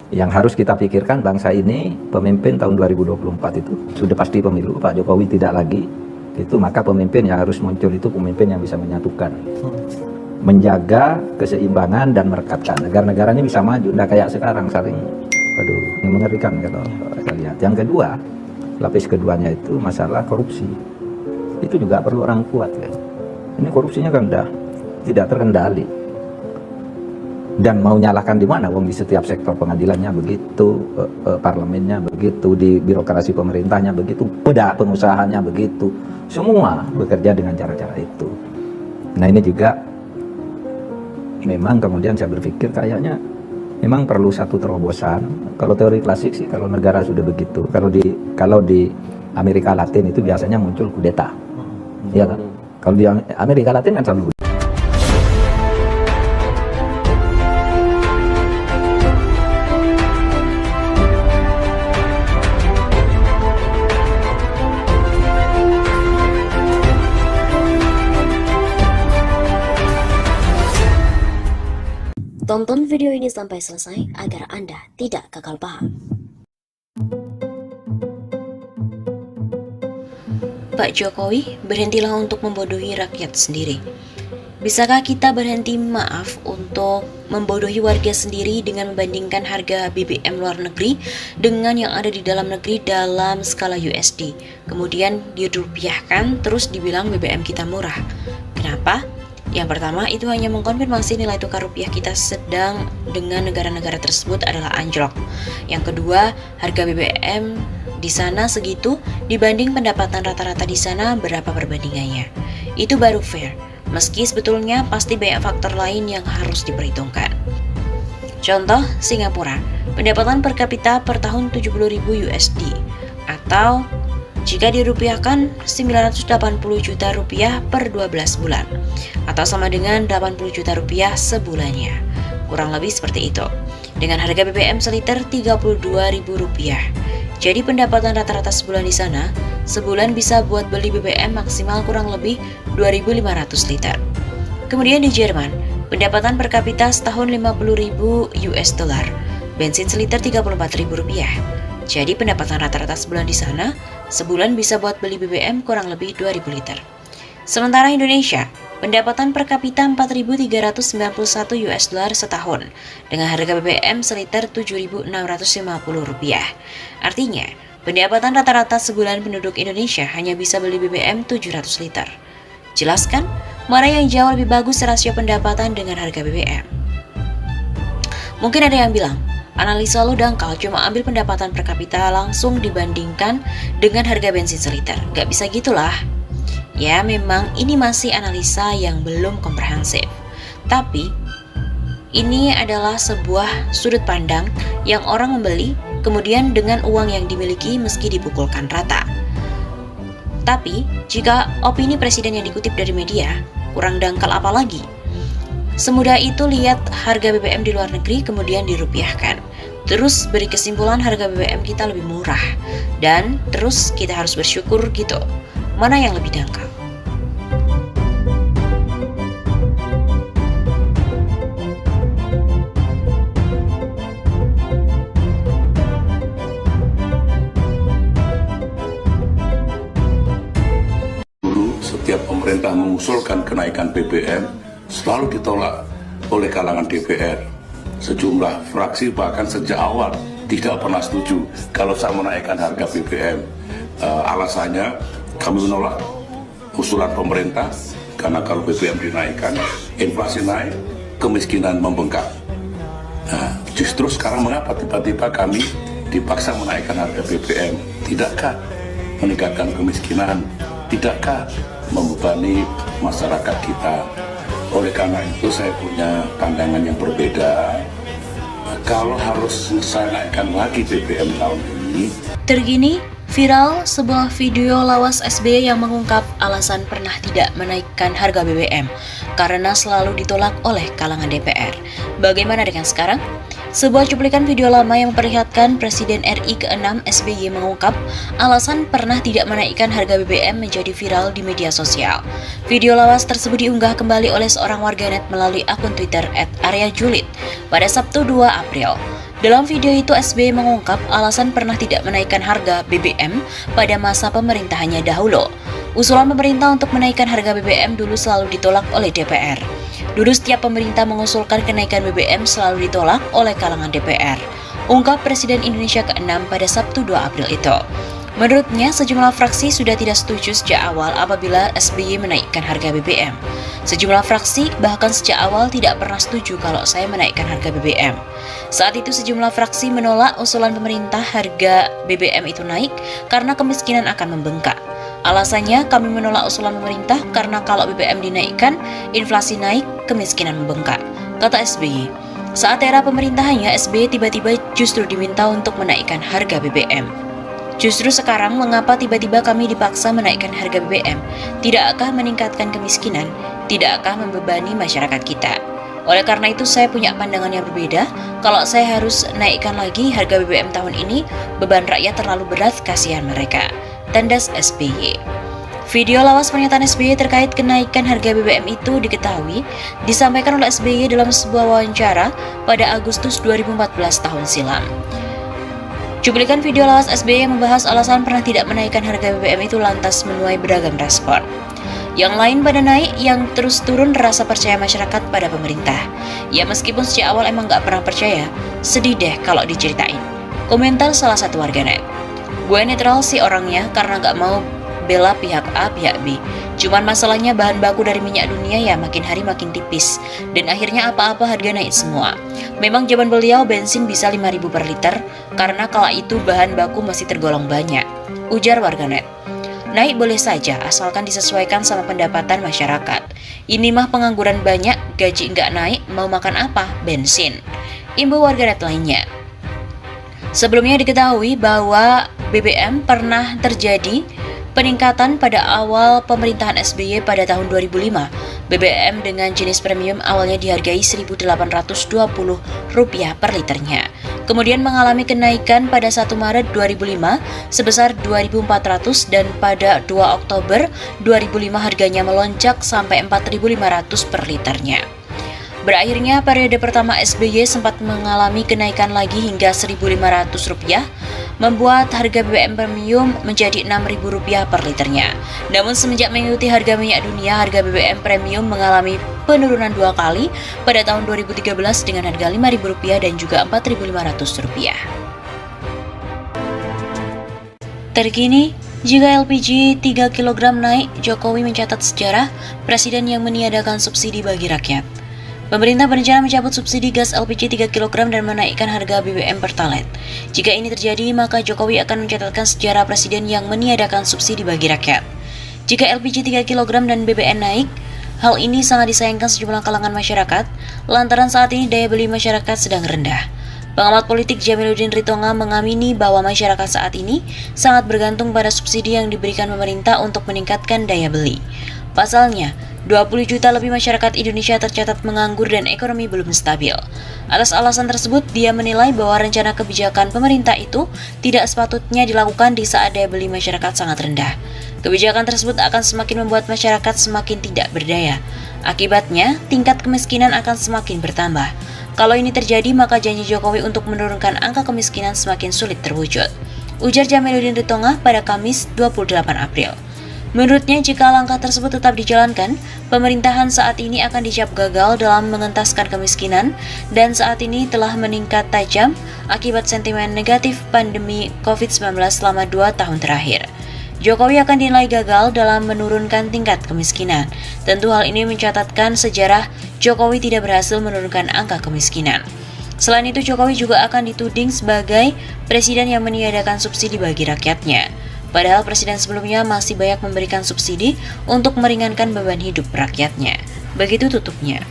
Yang harus kita pikirkan bangsa ini, pemimpin tahun 2024 itu sudah pasti pemilu, Pak Jokowi tidak lagi, itu maka pemimpin yang harus muncul itu pemimpin yang bisa menyatukan, menjaga keseimbangan dan merekatkan agar negara ini bisa maju, tidak kayak sekarang saling, aduh, yang mengerikan kalau kita lihat. Yang kedua, lapis keduanya itu masalah korupsi, itu juga perlu orang kuat kan. Ini korupsinya kan udah tidak terkendali. Dan mau nyalahkan di mana? Wong di setiap sektor pengadilannya begitu, parlemennya begitu, di birokrasi pemerintahnya begitu, pengusahanya begitu, semua bekerja dengan cara-cara itu. Nah ini juga memang kemudian saya berpikir kayaknya memang perlu satu terobosan. Kalau teori klasik sih, kalau negara sudah begitu, kalau di Amerika Latin itu biasanya muncul kudeta, ya kan? Kalau di Amerika Latin kan selalu Tonton video ini sampai selesai agar Anda tidak gagal paham. Pak Jokowi, berhentilah untuk membodohi rakyat sendiri. Bisakah kita berhenti untuk membodohi warga sendiri dengan membandingkan harga BBM luar negeri dengan yang ada di dalam negeri dalam skala USD, kemudian dirupiahkan terus dibilang BBM kita murah? Kenapa? Yang pertama, itu hanya mengkonfirmasi nilai tukar rupiah kita sedang dengan negara-negara tersebut adalah anjlok. Yang kedua, harga BBM di sana segitu dibanding pendapatan rata-rata di sana berapa perbandingannya. Itu baru fair, meski sebetulnya pasti banyak faktor lain yang harus diperhitungkan. Contoh, Singapura, pendapatan per kapita per tahun 70.000 USD, atau jika dirupiahkan 980 juta rupiah per 12 bulan, atau sama dengan 80 juta rupiah sebulannya. Kurang lebih seperti itu. Dengan harga BBM seliter 32.000 rupiah. Jadi pendapatan rata-rata sebulan di sana, sebulan bisa buat beli BBM maksimal kurang lebih 2.500 liter. Kemudian di Jerman, pendapatan per kapita setahun 50.000 US dollar, bensin seliter 34.000 rupiah. Jadi pendapatan rata-rata sebulan di sana, sebulan bisa buat beli BBM kurang lebih 2.000 liter. Sementara Indonesia, pendapatan per kapita 4.391 US dollar setahun, dengan harga BBM seliter 7.650 rupiah. Artinya, pendapatan rata-rata sebulan penduduk Indonesia hanya bisa beli BBM 700 liter. Jelas kan? Mana yang jauh lebih bagus rasio pendapatan dengan harga BBM? Mungkin ada yang bilang, analisa lu dangkal, cuma ambil pendapatan per kapita langsung dibandingkan dengan harga bensin seliter. Gak bisa gitulah. Ya memang ini masih analisa yang belum komprehensif. Tapi ini adalah sebuah sudut pandang yang orang membeli kemudian dengan uang yang dimiliki meski dipukulkan rata. Tapi jika opini presiden yang dikutip dari media, kurang dangkal apalagi. Semudah itu lihat harga BBM di luar negeri kemudian dirupiahkan. Terus beri kesimpulan harga BBM kita lebih murah. Dan terus kita harus bersyukur gitu. Mana yang lebih dangkal? Setiap pemerintah mengusulkan kenaikan BBM selalu ditolak oleh kalangan DPR. Sejumlah fraksi bahkan sejak awal tidak pernah setuju kalau saya menaikkan harga BBM. Alasannya kami menolak usulan pemerintah karena kalau BBM dinaikkan, inflasi naik, kemiskinan membengkak. Nah, justru sekarang mengapa tiba-tiba kami dipaksa menaikkan harga BBM? Tidakkah meningkatkan kemiskinan? Tidakkah membebani masyarakat kita? Oleh karena itu saya punya pandangan yang berbeda. Kalau harus saya naikkan lagi BBM tahun ini. Terkini, viral sebuah video lawas SBY yang mengungkap alasan pernah tidak menaikkan harga BBM karena selalu ditolak oleh kalangan DPR. Bagaimana dengan sekarang? Sebuah cuplikan video lama yang memperlihatkan Presiden RI ke-6 SBY mengungkap alasan pernah tidak menaikkan harga BBM menjadi viral di media sosial. Video lawas tersebut diunggah kembali oleh seorang warganet melalui akun Twitter @aryajulit pada Sabtu 2 April. Dalam video itu SBY mengungkap alasan pernah tidak menaikkan harga BBM pada masa pemerintahannya dahulu. Usulan pemerintah untuk menaikkan harga BBM dulu selalu ditolak oleh DPR. Dulu setiap pemerintah mengusulkan kenaikan BBM selalu ditolak oleh kalangan DPR. Ungkap Presiden Indonesia ke-6 pada Sabtu 2 April itu. Menurutnya, sejumlah fraksi sudah tidak setuju sejak awal apabila SBY menaikkan harga BBM. Sejumlah fraksi bahkan sejak awal tidak pernah setuju kalau saya menaikkan harga BBM. Saat itu sejumlah fraksi menolak usulan pemerintah harga BBM itu naik karena kemiskinan akan membengkak. Alasannya, kami menolak usulan pemerintah karena kalau BBM dinaikkan, inflasi naik, kemiskinan membengkak, kata SBY. Saat era pemerintahannya, SBY tiba-tiba justru diminta untuk menaikkan harga BBM. Justru sekarang, mengapa tiba-tiba kami dipaksa menaikkan harga BBM? Tidakkah meningkatkan kemiskinan? Tidakkah membebani masyarakat kita? Oleh karena itu, saya punya pandangan yang berbeda. Kalau saya harus naikkan lagi harga BBM tahun ini, beban rakyat terlalu berat, kasihan mereka. Tandas SBY. Video lawas pernyataan SBY terkait kenaikan harga BBM itu diketahui disampaikan oleh SBY dalam sebuah wawancara pada Agustus 2014 tahun silam. Cuplikan video lawas SBY yang membahas alasan pernah tidak menaikkan harga BBM itu lantas menuai beragam respon. Yang lain pada naik, yang terus turun rasa percaya masyarakat pada pemerintah. Ya meskipun sejak awal emang gak pernah percaya, sedih deh kalau diceritain. Komentar salah satu warganet. Gue netral sih orangnya karena gak mau bela pihak A, pihak B. Cuman masalahnya bahan baku dari minyak dunia ya makin hari makin tipis. Dan akhirnya apa-apa harga naik semua. Memang zaman beliau bensin bisa 5.000 per liter karena kala itu bahan baku masih tergolong banyak. Ujar warganet. Naik boleh saja asalkan disesuaikan sama pendapatan masyarakat. Ini mah pengangguran banyak, gaji nggak naik, mau makan apa? Bensin. Imbau warganet lainnya. Sebelumnya diketahui bahwa BBM pernah terjadi peningkatan pada awal pemerintahan SBY pada tahun 2005. BBM dengan jenis premium awalnya dihargai Rp1.820 per liternya. Kemudian mengalami kenaikan pada 1 Maret 2005 sebesar Rp2.400 dan pada 2 Oktober 2005 harganya melonjak sampai Rp4.500 per liternya. Berakhirnya periode pertama SBY sempat mengalami kenaikan lagi hingga Rp1.500, membuat harga BBM premium menjadi Rp6.000 per liternya. Namun semenjak mengikuti harga minyak dunia, harga BBM premium mengalami penurunan 2 kali pada tahun 2013 dengan harga Rp5.000 dan juga Rp4.500. Terkini, jika LPG 3 kg naik, Jokowi mencatat sejarah presiden yang meniadakan subsidi bagi rakyat. Pemerintah berencana mencabut subsidi gas LPG 3 kg dan menaikkan harga BBM Pertalite. Jika ini terjadi, maka Jokowi akan mencatatkan sejarah presiden yang meniadakan subsidi bagi rakyat. Jika LPG 3 kg dan BBM naik, hal ini sangat disayangkan sejumlah kalangan masyarakat, lantaran saat ini daya beli masyarakat sedang rendah. Pengamat politik Jamiluddin Ritonga mengamini bahwa masyarakat saat ini sangat bergantung pada subsidi yang diberikan pemerintah untuk meningkatkan daya beli. Pasalnya, 20 juta lebih masyarakat Indonesia tercatat menganggur dan ekonomi belum stabil. Atas alasan tersebut, dia menilai bahwa rencana kebijakan pemerintah itu tidak sepatutnya dilakukan di saat daya beli masyarakat sangat rendah. Kebijakan tersebut akan semakin membuat masyarakat semakin tidak berdaya. Akibatnya, tingkat kemiskinan akan semakin bertambah. Kalau ini terjadi, maka janji Jokowi untuk menurunkan angka kemiskinan semakin sulit terwujud. Ujar Jamiluddin Ritonga pada Kamis 28 April. Menurutnya, jika langkah tersebut tetap dijalankan, pemerintahan saat ini akan dicap gagal dalam mengentaskan kemiskinan dan saat ini telah meningkat tajam akibat sentimen negatif pandemi COVID-19 selama 2 tahun terakhir. Jokowi akan dinilai gagal dalam menurunkan tingkat kemiskinan. Tentu hal ini mencatatkan sejarah Jokowi tidak berhasil menurunkan angka kemiskinan. Selain itu, Jokowi juga akan dituding sebagai presiden yang meniadakan subsidi bagi rakyatnya. Padahal presiden sebelumnya masih banyak memberikan subsidi untuk meringankan beban hidup rakyatnya. Begitu tutupnya.